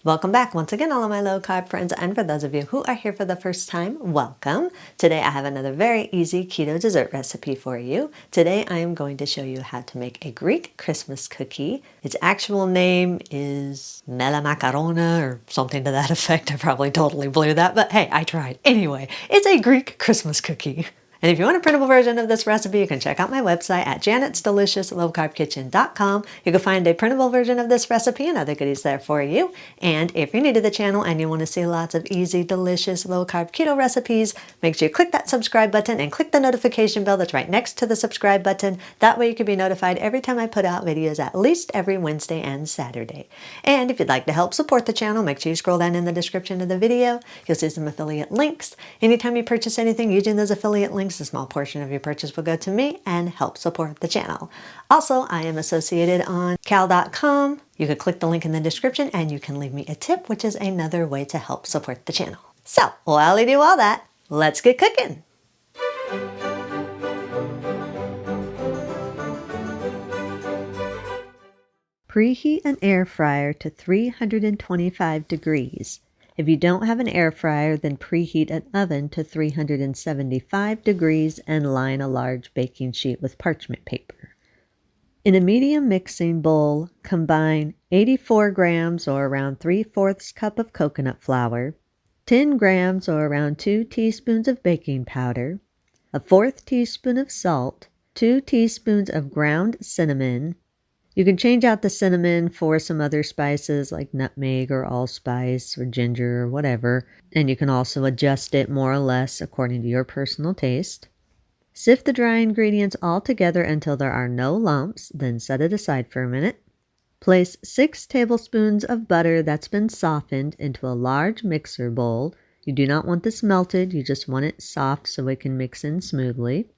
Welcome back once again, all of my low-carb friends, and for those of you who are here for the first time, welcome. Today I have another very easy keto dessert recipe for you. Today I am going to show you how to make a Greek Christmas cookie. Its actual name is Melomakarona or something to that effect. I probably totally blew that, but hey, I tried. Anyway, it's a Greek Christmas cookie. And if you want a printable version of this recipe, you can check out my website at janetsdeliciouslowcarbkitchen.com. You can find a printable version of this recipe and other goodies there for you. And if you're new to the channel and you want to see lots of easy, delicious, low-carb keto recipes, make sure you click that subscribe button and click the notification bell that's right next to the subscribe button. That way you can be notified every time I put out videos, at least every Wednesday and Saturday. And if you'd like to help support the channel, make sure you scroll down in the description of the video. You'll see some affiliate links. Anytime you purchase anything using those affiliate links, a small portion of your purchase will go to me and help support the channel. Also, I am associated on cal.com. You can click the link in the description and you can leave me a tip, which is another way to help support the channel. So, while I do all that, let's get cooking. Preheat an air fryer to 325 degrees. If you don't have an air fryer, then preheat an oven to 375 degrees and line a large baking sheet with parchment paper. In a medium mixing bowl, combine 84 grams or around 3/4 cup of coconut flour, 10 grams or around 2 teaspoons of baking powder, a 1/4 teaspoon of salt, 2 teaspoons of ground cinnamon. You can change out the cinnamon for some other spices like nutmeg or allspice or ginger or whatever, and you can also adjust it more or less according to your personal taste. Sift the dry ingredients all together until there are no lumps, then set it aside for a minute. Place 6 tablespoons of butter that's been softened into a large mixer bowl. You do not want this melted, you just want it soft so it can mix in smoothly.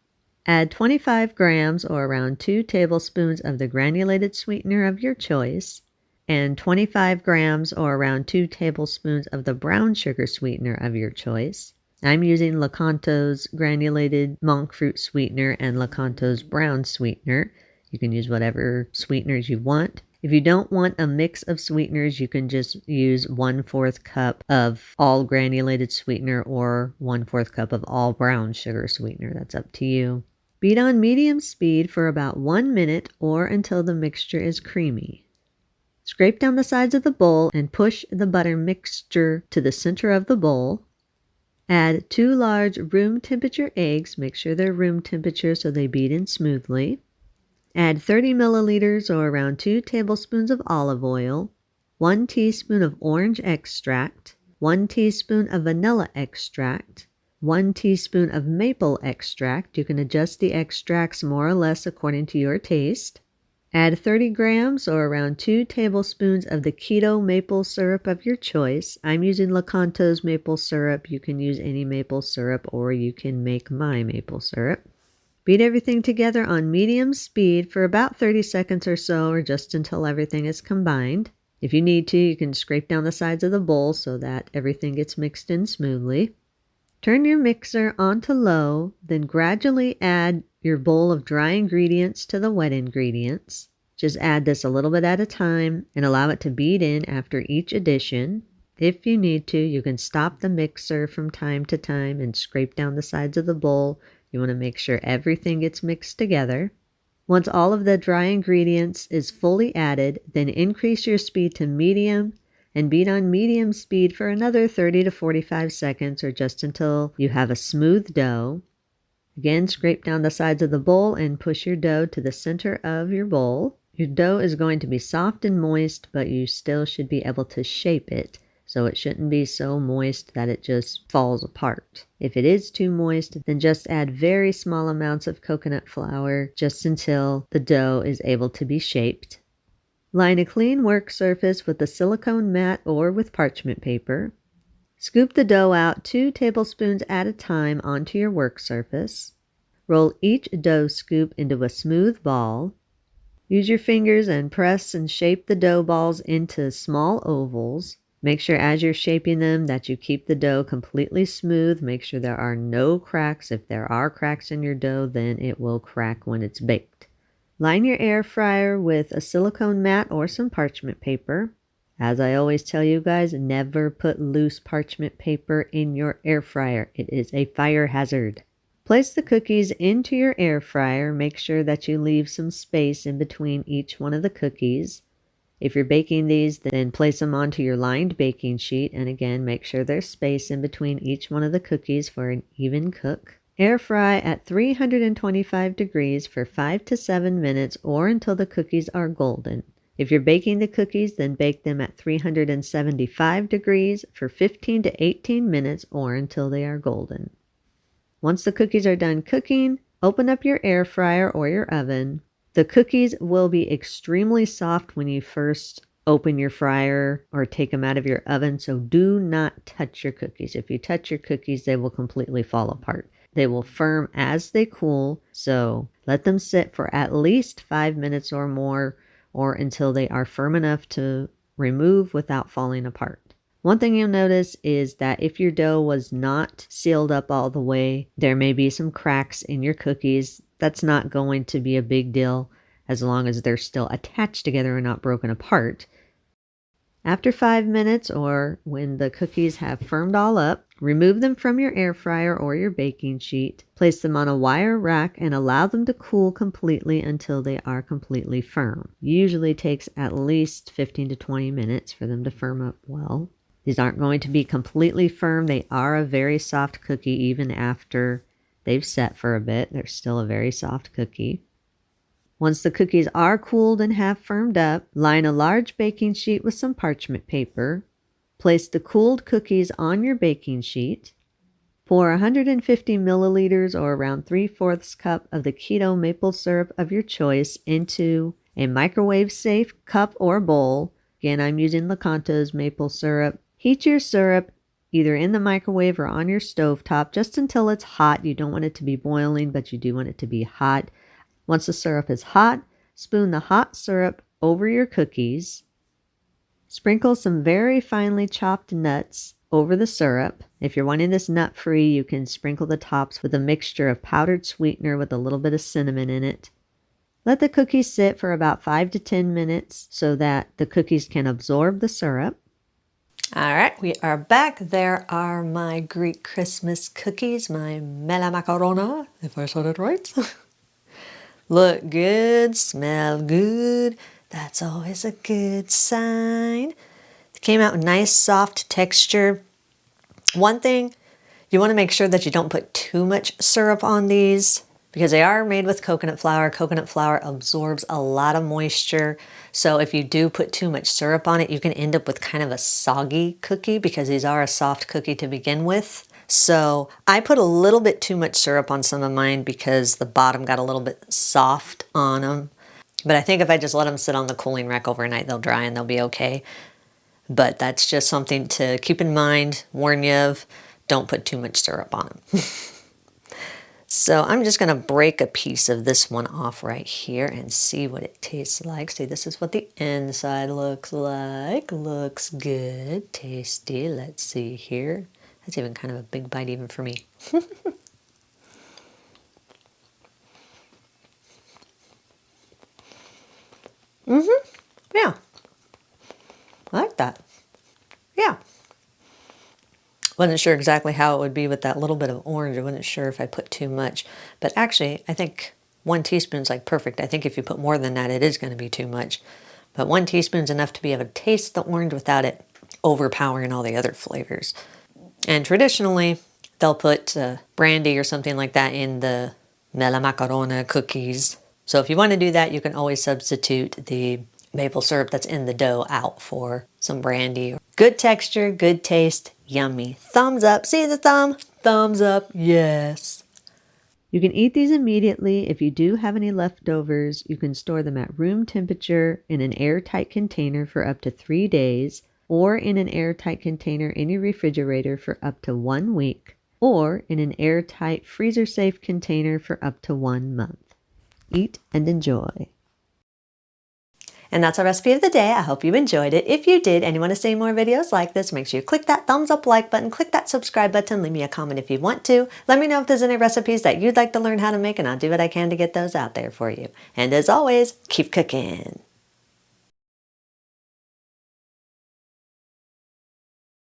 Add 25 grams or around 2 tablespoons of the granulated sweetener of your choice and 25 grams or around 2 tablespoons of the brown sugar sweetener of your choice. I'm using Lakanto's granulated monk fruit sweetener and Lakanto's brown sweetener. You can use whatever sweeteners you want. If you don't want a mix of sweeteners, you can just use 1/4 cup of all granulated sweetener or 1/4 cup of all brown sugar sweetener. That's up to you. Beat on medium speed for about 1 minute or until the mixture is creamy. Scrape down the sides of the bowl and push the butter mixture to the center of the bowl. Add 2 large room temperature eggs. Make sure they're room temperature so they beat in smoothly. Add 30 milliliters or around 2 tablespoons of olive oil, 1 teaspoon of orange extract, 1 teaspoon of vanilla extract, 1 teaspoon of maple extract. You can adjust the extracts more or less according to your taste. Add 30 grams or around 2 tablespoons of the keto maple syrup of your choice. I'm using Lakanto's maple syrup. You can use any maple syrup or you can make my maple syrup. Beat everything together on medium speed for about 30 seconds or so, or just until everything is combined. If you need to, you can scrape down the sides of the bowl so that everything gets mixed in smoothly. Turn your mixer onto low, then gradually add your bowl of dry ingredients to the wet ingredients. Just add this a little bit at a time and allow it to beat in after each addition. If you need to, you can stop the mixer from time to time and scrape down the sides of the bowl. You want to make sure everything gets mixed together. Once all of the dry ingredients is fully added, then increase your speed to medium and beat on medium speed for another 30 to 45 seconds or just until you have a smooth dough. Again, scrape down the sides of the bowl and push your dough to the center of your bowl. Your dough is going to be soft and moist, but you still should be able to shape it. So it shouldn't be so moist that it just falls apart. If it is too moist, then just add very small amounts of coconut flour just until the dough is able to be shaped. Line a clean work surface with a silicone mat or with parchment paper. Scoop the dough out 2 tablespoons at a time onto your work surface. Roll each dough scoop into a smooth ball. Use your fingers and press and shape the dough balls into small ovals. Make sure as you're shaping them that you keep the dough completely smooth. Make sure there are no cracks. If there are cracks in your dough, then it will crack when it's baked. Line your air fryer with a silicone mat or some parchment paper. As I always tell you guys, never put loose parchment paper in your air fryer. It is a fire hazard. Place the cookies into your air fryer. Make sure that you leave some space in between each one of the cookies. If you're baking these, then place them onto your lined baking sheet, and again, make sure there's space in between each one of the cookies for an even cook. Air fry at 325 degrees for 5 to 7 minutes or until the cookies are golden. If you're baking the cookies, then bake them at 375 degrees for 15 to 18 minutes or until they are golden. Once the cookies are done cooking, open up your air fryer or your oven. The cookies will be extremely soft when you first open your fryer or take them out of your oven, so do not touch your cookies. If you touch your cookies, they will completely fall apart. They will firm as they cool, so let them sit for at least 5 minutes or more, or until they are firm enough to remove without falling apart. One thing you'll notice is that if your dough was not sealed up all the way, there may be some cracks in your cookies. That's not going to be a big deal as long as they're still attached together and not broken apart. After 5 minutes, or when the cookies have firmed all up, remove them from your air fryer or your baking sheet. Place them on a wire rack and allow them to cool completely until they are completely firm. Usually takes at least 15 to 20 minutes for them to firm up well. These aren't going to be completely firm. They are a very soft cookie even after they've set for a bit. They're still a very soft cookie. Once the cookies are cooled and have firmed up, line a large baking sheet with some parchment paper. Place the cooled cookies on your baking sheet. Pour 150 milliliters or around 3/4 cup of the keto maple syrup of your choice into a microwave-safe cup or bowl. Again, I'm using Lakanto's maple syrup. Heat your syrup either in the microwave or on your stovetop just until it's hot. You don't want it to be boiling, but you do want it to be hot. Once the syrup is hot, spoon the hot syrup over your cookies. Sprinkle some very finely chopped nuts over the syrup. If you're wanting this nut-free, you can sprinkle the tops with a mixture of powdered sweetener with a little bit of cinnamon in it. Let the cookies sit for about 5 to 10 minutes so that the cookies can absorb the syrup. All right, we are back. There are my Greek Christmas cookies, my Melomakarona, if I said it right. Look good, smell good. That's always a good sign. They came out nice, soft texture. One thing, you want to make sure that you don't put too much syrup on these because they are made with coconut flour. Coconut flour absorbs a lot of moisture. So if you do put too much syrup on it, you can end up with kind of a soggy cookie because these are a soft cookie to begin with. So I put a little bit too much syrup on some of mine because the bottom got a little bit soft on them. But I think if I just let them sit on the cooling rack overnight, they'll dry and they'll be okay. But that's just something to keep in mind, warn you of. Don't put too much syrup on them. So I'm just going to break a piece of this one off right here and see what it tastes like. See, this is what the inside looks like. Looks good, tasty. Let's see here. That's even kind of a big bite even for me. Yeah. I like that. Yeah. Wasn't sure exactly how it would be with that little bit of orange. I wasn't sure if I put too much. But actually, I think 1 teaspoon is like perfect. I think if you put more than that, it is going to be too much. But 1 teaspoon is enough to be able to taste the orange without it overpowering all the other flavors. And traditionally, they'll put brandy or something like that in the Melomakarona cookies. So if you want to do that, you can always substitute the maple syrup that's in the dough out for some brandy. Good texture, good taste, yummy. Thumbs up. See the thumb? Thumbs up. Yes. You can eat these immediately. If you do have any leftovers, you can store them at room temperature in an airtight container for up to 3 days, or in an airtight container in your refrigerator for up to 1 week, or in an airtight freezer-safe container for up to 1 month. Eat and enjoy. And that's our recipe of the day. I hope you enjoyed it. If you did and you want to see more videos like this, make sure you click that thumbs up like button, click that subscribe button, leave me a comment if you want to. Let me know if there's any recipes that you'd like to learn how to make, and I'll do what I can to get those out there for you. And as always, keep cooking.